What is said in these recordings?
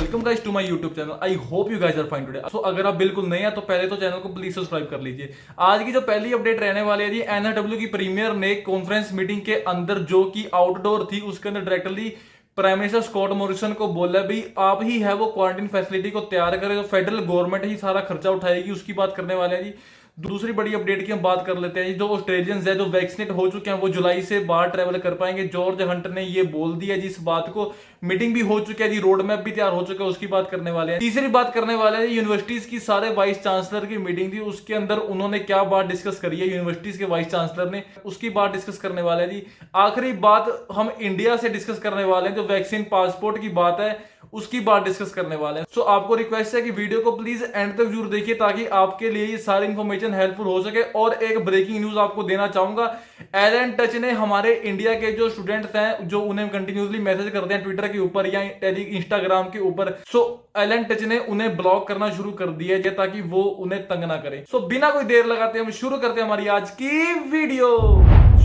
Welcome guys to my YouTube channel. I hope you guys are fine today. So अगर आप बिल्कुल नए हैं तो पहले तो चैनल को प्लीज सब्सक्राइब कर लीजिए। आज की जो पहली अपडेट रहने वाली है जी, एनएसडब्ल्यू की प्रीमियर ने कॉन्फ्रेंस मीटिंग के अंदर जो कि आउटडोर थी उसके अंदर directly prime minister Scott Morrison को बोला भी आप ही है वो क्वारंटाइन फैसिलिटी को तैयार करें, जो फेडरल गवर्नमेंट ही सारा खर्चा उठाएगी, उसकी बात करने वाले हैं जी। दूसरी बड़ी अपडेट की हम बात कर लेते हैं, जो ऑस्ट्रेलियंस है जो वैक्सीनेट हो चुके हैं वो जुलाई से बाहर ट्रेवल कर पाएंगे। जॉर्ज हंट ने ये बोल दिया जी इस बात को। मीटिंग भी हो चुकी है जी, रोड मैप भी तैयार हो चुका है, उसकी बात करने वाले हैं। तीसरी बात करने वाले हैं यूनिवर्सिटीज की सारे वाइस चांसलर की मीटिंग थी, उसके अंदर उन्होंने क्या बात डिस्कस करी है यूनिवर्सिटीज के वाइस चांसलर ने, उसकी बात डिस्कस करने वाले हैं जी। आखिरी बात हम इंडिया से डिस्कस करने वाले हैं, जो वैक्सीन पासपोर्ट की बात है उसकी बात डिस्कस करने वाले हैं। सो आपको रिक्वेस्ट है कि वीडियो को प्लीज एंड तक जरूर देखिए ताकि आपके लिए ये सारी इंफॉर्मेशन हेल्पफुल हो सके। और एक ब्रेकिंग न्यूज आपको देना चाहूंगा, एलन टच ने हमारे इंडिया के जो स्टूडेंट्स हैं जो उन्हें कंटिन्यूसली मैसेज करते हैं ट्विटर के ऊपर या इंस्टाग्राम के ऊपर, सो एलन टच ने उन्हें ब्लॉक करना शुरू कर दिया है ताकि वो उन्हें तंग ना करे। सो बिना कोई देर लगाते हम शुरू करते हैं हमारी आज की वीडियो।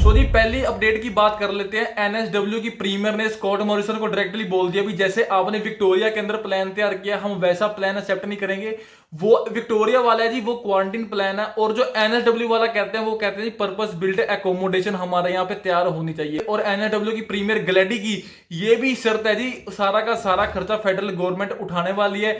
सो जी पहली अपडेट की बात कर लेते हैं। एनएसडब्ल्यू की प्रीमियर ने स्कॉट मॉरिसन को डायरेक्टली बोल दिया भी जैसे आपने विक्टोरिया के अंदर प्लान तैयार किया हम वैसा प्लान एक्सेप्ट नहीं करेंगे। वो विक्टोरिया वाला है जी वो क्वारंटीन प्लान है, और जो एनएसडब्ल्यू वाला कहते हैं वो कहते हैं जी पर्पस बिल्ट एकोमोडेशन हमारे यहाँ पे तैयार होनी चाहिए। और एनएसडब्ल्यू की प्रीमियर ग्लैडी की ये भी शर्त है जी सारा का सारा खर्चा फेडरल गवर्नमेंट उठाने वाली है।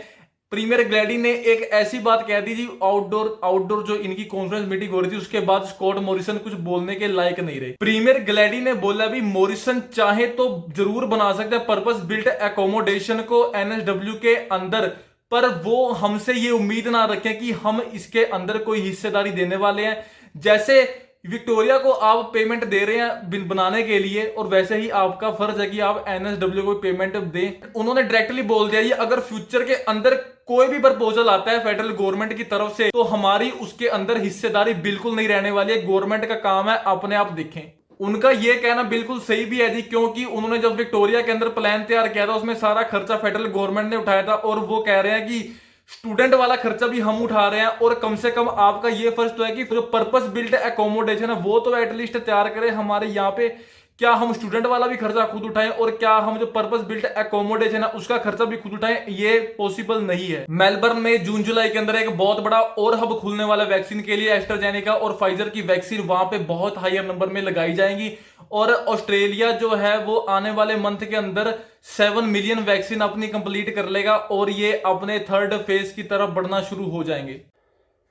प्रीमियर ग्लैडी ने एक ऐसी बात कह दी जी, आउटडोर जो इनकी कॉन्फ्रेंस मीटिंग हो रही थी उसके बाद स्कॉट मॉरिसन कुछ बोलने के लायक नहीं रहे। प्रीमियर ग्लैडी ने बोला भी मॉरिसन चाहे तो जरूर बना सकते हैं पर्पस बिल्ट एकोमोडेशन को एनएसडब्ल्यू के अंदर, पर वो हमसे ये उम्मीद ना रखें कि हम इसके अंदर कोई हिस्सेदारी देने वाले हैं। जैसे विक्टोरिया को आप पेमेंट दे रहे हैं बनाने के लिए, और वैसे ही आपका फर्ज है कि आप एनएसडब्ल्यू को पेमेंट दें। उन्होंने डायरेक्टली बोल दिया ये अगर फ्यूचर के अंदर कोई भी प्रपोजल आता है फेडरल गवर्नमेंट की तरफ से तो हमारी उसके अंदर हिस्सेदारी बिल्कुल नहीं रहने वाली है। गवर्नमेंट का काम है अपने आप देखें। उनका यह कहना बिल्कुल सही भी है जी, क्योंकि उन्होंने जब विक्टोरिया के अंदर प्लान तैयार किया था उसमें सारा खर्चा फेडरल गवर्नमेंट ने उठाया था, और वो कह रहे हैं कि स्टूडेंट वाला खर्चा भी हम उठा रहे हैं। और कम से कम आपका ये फर्ज तो है कि जो पर्पस बिल्ट एकोमोडेशन है वो तो एटलीस्ट तैयार करें हमारे यहाँ पे। क्या हम स्टूडेंट वाला भी खर्चा खुद उठाएं, और क्या हम जो पर्पस बिल्ट एकोमोडेशन है उसका खर्चा भी खुद उठाएं? ये पॉसिबल नहीं है। मेलबर्न में जून जुलाई के अंदर एक बहुत बड़ा और हब खुलने वाला वैक्सीन के लिए एस्ट्राजेनेका और फाइजर की वैक्सीन वहां पे बहुत हायर नंबर में लगाई जाएंगी। और ऑस्ट्रेलिया जो है वो आने वाले मंथ के अंदर 7 मिलियन वैक्सीन अपनी कंप्लीट कर लेगा, और ये अपने थर्ड फेज की तरफ बढ़ना शुरू हो जाएंगे।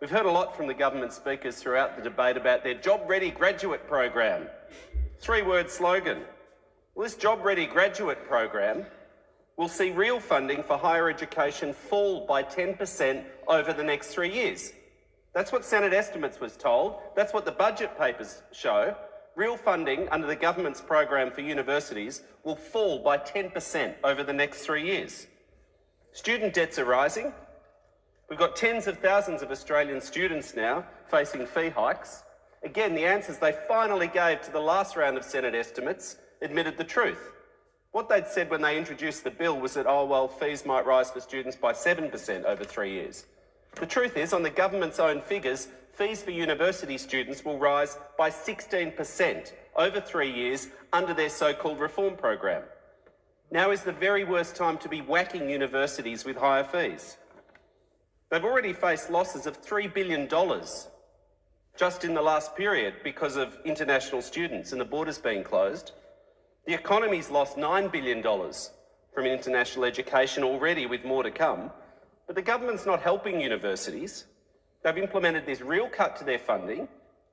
We've heard a lot from the government speakers throughout the debate about their Job Ready Graduate Program. Three-word slogan. Well, this Job Ready Graduate Program will see real funding for higher education fall by 10% over the next 3 years. That's what Senate estimates was told. That's what the budget papers show. Real funding under the government's program for universities will fall by 10% over the next 3 years. Student debts are rising. We've got tens of thousands of Australian students now facing fee hikes. Again, the answers they finally gave to the last round of Senate estimates admitted the truth. What they'd said when they introduced the bill was that, oh, well, fees might rise for students by 7% over 3 years. The truth is, on the government's own figures, fees for university students will rise by 16% over 3 years under their so-called reform program. Now is the very worst time to be whacking universities with higher fees. They've already faced losses of $3 billion just in the last period because of international students and the borders being closed. The economy's lost $9 billion from international education already, with more to come. But the government's not helping universities. They've implemented this real cut to their funding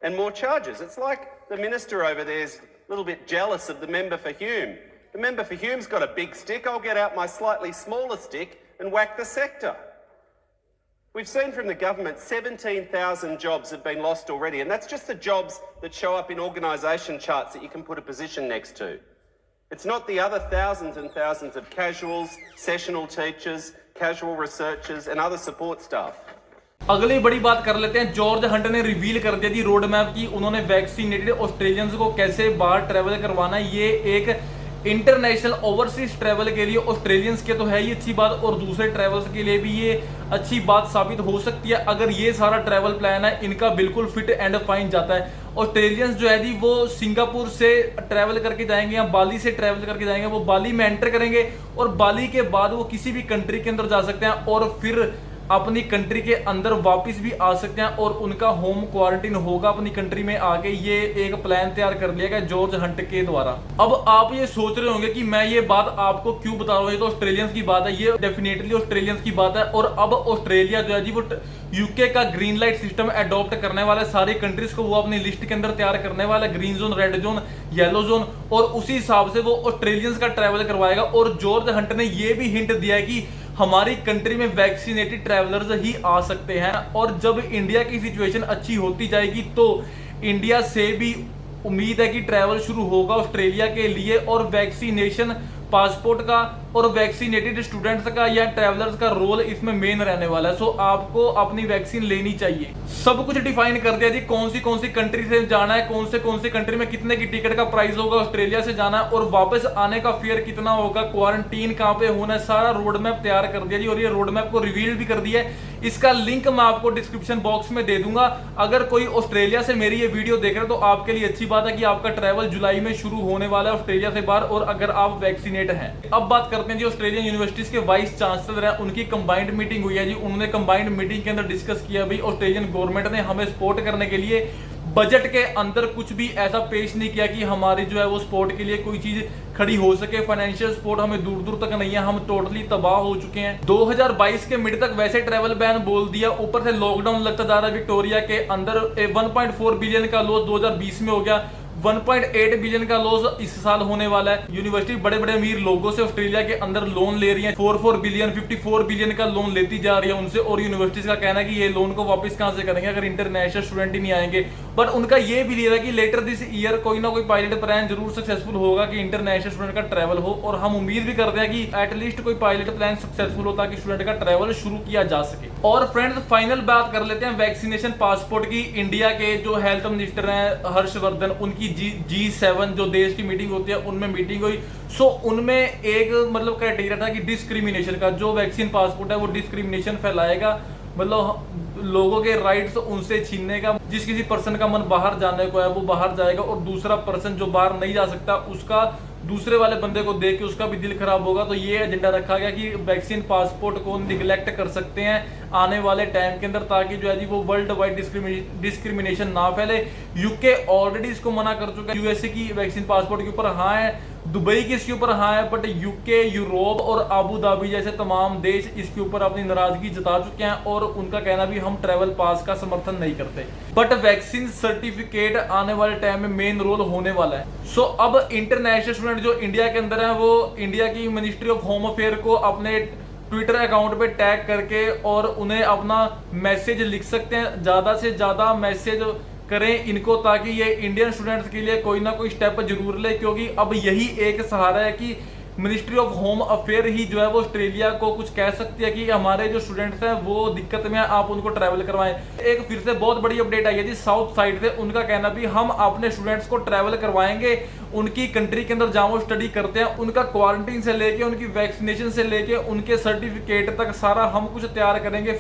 and more charges. It's like the minister over there's a little bit jealous of the member for Hume. The member for Hume's got a big stick. I'll get out my slightly smaller stick and whack the sector. We've seen from the government 17,000 jobs have been lost already, and that's just the jobs that show up in organisation charts that you can put a position next to. It's not the other thousands and thousands of casuals, sessional teachers, casual researchers and other support staff. अगली बड़ी बात कर लेते हैं। George Hunt ने reveal कर दिया जी road map की उन्होंने वैक्सीनेटेड ऑस्ट्रेलियंस को कैसे बाहर ट्रेवल करवाना है। ये एक इंटरनेशनल ओवरसीज ट्रैवल के लिए ऑस्ट्रेलियंस के तो है ही अच्छी बात, और दूसरे ट्रैवल्स के लिए भी ये अच्छी बात साबित हो सकती है अगर ये सारा ट्रैवल प्लान है इनका बिल्कुल फिट एंड फाइन जाता है। ऑस्ट्रेलियंस जो है जी वो सिंगापुर से ट्रैवल करके जाएंगे या बाली से ट्रैवल करके जाएंगे, वो बाली में एंटर करेंगे और बाली के बाद वो किसी भी कंट्री के अंदर जा सकते हैं और फिर अपनी कंट्री के अंदर वापस भी आ सकते हैं और उनका होम क्वारंटाइन होगा अपनी कंट्री में आके। ये एक प्लान तैयार कर लिया गया जॉर्ज हंट के द्वारा। अब आप ये सोच रहे होंगे कि मैं ये बात आपको क्यों बता रहा हूँ, ये तो ऑस्ट्रेलियंस की बात है, ये डेफिनेटली ऑस्ट्रेलियंस की बात है। और अब ऑस्ट्रेलिया जो है जी वो यूके का ग्रीन लाइट सिस्टम अडॉप्ट करने वाला है, सारी कंट्रीज को वो अपनी लिस्ट के अंदर तैयार करने वाला है, green zone, red zone, yellow zone, और उसी हिसाब से वो ऑस्ट्रेलियंस का ट्रैवल करवाएगा। और जॉर्ज हंट ने ये भी हिंट दिया है कि हमारी कंट्री में वैक्सीनेटेड ट्रैवलर्स ही आ सकते हैं, और जब इंडिया की सिचुएशन अच्छी होती जाएगी तो इंडिया से भी उम्मीद है कि ट्रैवल शुरू होगा ऑस्ट्रेलिया के लिए। और वैक्सीनेशन पासपोर्ट का और वैक्सीनेटेड स्टूडेंट्स का या ट्रैवलर्स का रोल इसमें मेन रहने वाला है। सो आपको अपनी वैक्सीन लेनी चाहिए। सब कुछ डिफाइन कर दिया जी, कौन सी कंट्री से जाना है, कौन सी कंट्री में कितने की टिकट का प्राइस होगा, ऑस्ट्रेलिया से जाना है और वापस आने का फेयर कितना होगा, क्वारंटीन कहां पे होना है, सारा रोड मैप तैयार कर दिया जी। और ये रोड मैप को रिवील भी कर दिया है, इसका लिंक मैं आपको डिस्क्रिप्शन बॉक्स में दे दूंगा। अगर कोई ऑस्ट्रेलिया से मेरी ये वीडियो देख रहे हो तो आपके लिए अच्छी बात है कि आपका ट्रैवल जुलाई में शुरू होने वाला है ऑस्ट्रेलिया से बाहर, और अगर आप वैक्सीनेट हैं। अब बात करते हैं जी ऑस्ट्रेलियन यूनिवर्सिटीज के वाइस चांसलर हैं, उनकी कंबाइंड मीटिंग हुई है जी। उन्होंने कंबाइंड मीटिंग के अंदर डिस्कस किया भाई ऑस्ट्रेलियन गवर्नमेंट ने हमें सपोर्ट करने के लिए बजट के अंदर कुछ भी ऐसा पेश नहीं किया कि हमारी जो है वो सपोर्ट के लिए कोई चीज खड़ी हो सके। फाइनेंशियल सपोर्ट हमें दूर दूर तक नहीं है, हम टोटली तबाह हो चुके हैं। 2022 के मिड तक वैसे ट्रैवल बैन बोल दिया, ऊपर से लॉकडाउन लगता जा रहा है विक्टोरिया के अंदर। 1.4 बिलियन का लॉस 2020 में हो गया, 1.8 बिलियन का लॉस इस साल होने वाला है। यूनिवर्सिटी बड़े बड़े अमीर लोगों से ऑस्ट्रेलिया के अंदर लोन ले रही है, 4 बिलियन 54 बिलियन का लोन लेती जा रही है उनसे। और यूनिवर्सिटीज का कहना है कि ये लोन को वापस कहां से करेंगे अगर इंटरनेशनल स्टूडेंट ही नहीं आएंगे। बट उनका ये भी लिया है कि लेटर दिस ईयर कोई ना कोई पायलट प्लान जरूर सक्सेसफुल होगा कि इंटरनेशनल स्टूडेंट का ट्रैवल हो, और हम उम्मीद भी करते हैं कि एटलीस्ट कोई पायलट प्लान सक्सेसफुल हो ताकि स्टूडेंट का ट्रैवल शुरू किया जा सके। और फ्रेंड्स फाइनल बात कर लेते हैं वैक्सीनेशन पासपोर्ट की। इंडिया के जो हेल्थ मिनिस्टर हैं हर्षवर्धन, उनकी G7 जो देश की मीटिंग होती है उनमें मीटिंग हुई। सो उनमें एक मतलब क्राइटेरिया था कि डिस्क्रिमिनेशन का, जो वैक्सीन पासपोर्ट है वो डिस्क्रिमिनेशन फैलाएगा, मतलब लोगों के राइट्स उनसे छीनने का। जिस किसी पर्सन का मन बाहर जाने को है वो बाहर जाएगा, और दूसरा पर्सन जो बाहर नहीं जा सकता उसका दूसरे वाले बंदे को देख के उसका भी दिल खराब होगा। तो ये एजेंडा रखा गया कि वैक्सीन पासपोर्ट को निगलेक्ट कर सकते हैं आने वाले टाइम के अंदर, ताकि जो है जी वो वर्ल्ड वाइड डिस्क्रिमिनेशन ना फैले। यूके ऑलरेडी इसको मना कर चुका है, यूएसए की वैक्सीन पासपोर्ट के ऊपर हाँ है, दुबई की इसके ऊपर हाँ है, बट यूके, यूरोप और आबू धाबी जैसे तमाम देश इसके ऊपर अपनी नाराजगी जता चुके हैं, और उनका कहना भी हम ट्रैवल पास का समर्थन नहीं करते। बट वैक्सीन सर्टिफिकेट आने वाले टाइम में मेन रोल होने वाला है। सो अब इंटरनेशनल स्टूडेंट जो इंडिया के अंदर है वो इंडिया की मिनिस्ट्री ऑफ होम अफेयर को अपने ट्विटर अकाउंट पे टैग करके और उन्हें अपना मैसेज लिख सकते हैं। ज्यादा से ज्यादा मैसेज करें इनको, ताकि ये इंडियन स्टूडेंट्स के लिए कोई ना कोई स्टेप जरूर ले, क्योंकि अब यही एक सहारा है कि मिनिस्ट्री ऑफ होम अफेयर ही जो है वो ऑस्ट्रेलिया को कुछ कह सकती है कि हमारे जो स्टूडेंट्स हैं वो दिक्कत में है, आप उनको ट्रैवल करवाएं। एक फिर से बहुत बड़ी अपडेट आई है जी साउथ साइड से, उनका कहना भी हम अपने स्टूडेंट्स को ट्रैवल करवाएंगे, उनकी कंट्री के अंदर जहां वो स्टडी करते हैं उनका क्वारंटीन से लेके उनकी वैक्सीनेशन से लेके उनके सर्टिफिकेट तक सारा हम कुछ तैयार करेंगे।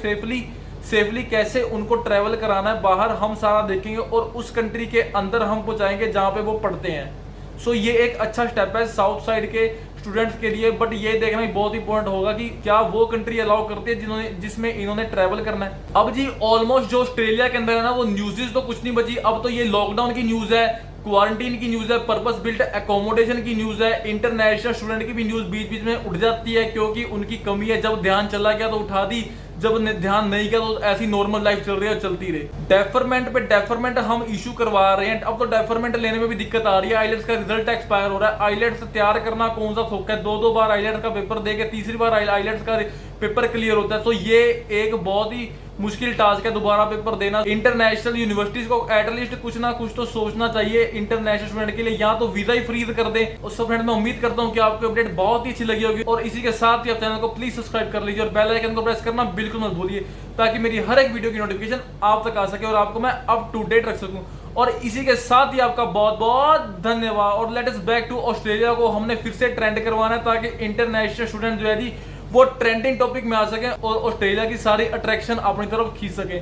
सेफली कैसे उनको ट्रैवल कराना है बाहर हम सारा देखेंगे, और उस कंट्री के अंदर हम पहुंचाएंगे जहां पे वो पढ़ते हैं। सो ये एक अच्छा स्टेप है साउथ साइड के स्टूडेंट्स के लिए, बट ये देखना ही बहुत इंपॉर्टेंट होगा कि क्या वो कंट्री अलाउ करती है जिसमें इन्होंने ट्रैवल करना है। अब जी ऑलमोस्ट जो ऑस्ट्रेलिया के अंदर है ना वो न्यूज़ तो कुछ नहीं बची, अब तो ये लॉकडाउन की न्यूज है, क्वारंटीन की न्यूज है, पर्पस बिल्ट एकोमोडेशन की न्यूज है, इंटरनेशनल स्टूडेंट की भी न्यूज बीच बीच में उठ जाती है क्योंकि उनकी कमी है। जब ध्यान चला गया तो उठा दी, जब ध्यान नहीं गया तो ऐसी नॉर्मल लाइफ चल रही है, चलती रही। डेफरमेंट पे डेफरमेंट हम इशू करवा रहे हैं, अब तो डेफरमेंट लेने में भी दिक्कत आ रही है। आइलेट्स का रिजल्ट एक्सपायर हो रहा है, आइलेट्स तैयार करना कौन सा सौखा है, 2-2 बार आइलेट्स का पेपर दे के तीसरी बार आइलेट्स का पेपर क्लियर होता है। तो ये एक बहुत ही मुश्किल टास्क है दोबारा पेपर देना। इंटरनेशनल यूनिवर्सिटीज को एटलीस्ट कुछ ना कुछ तो सोचना चाहिए इंटरनेशनल स्टूडेंट के लिए, या तो वीजा ही फ्रीज कर दे। और सब फ्रेंड मैं उम्मीद करता हूं कि आपको अपडेट बहुत ही अच्छी लगी होगी, और इसी के साथ ही आप चैनल को प्लीज सब्सक्राइब कर लीजिए और बेल आइकन को प्रेस करना बिल्कुल मत भूलिए, ताकि मेरी हर एक वीडियो की नोटिफिकेशन आप तक आ सके और आपको मैं अप टू डेट रख सकूं। और इसी के साथ ही आपका बहुत बहुत धन्यवाद। और let us back to Australia को हमने फिर से ट्रेंड करवाना है ताकि इंटरनेशनल स्टूडेंट जो है जी वो ट्रेंडिंग टॉपिक में आ सके और ऑस्ट्रेलिया की सारी अट्रैक्शन अपनी तरफ खींच सके।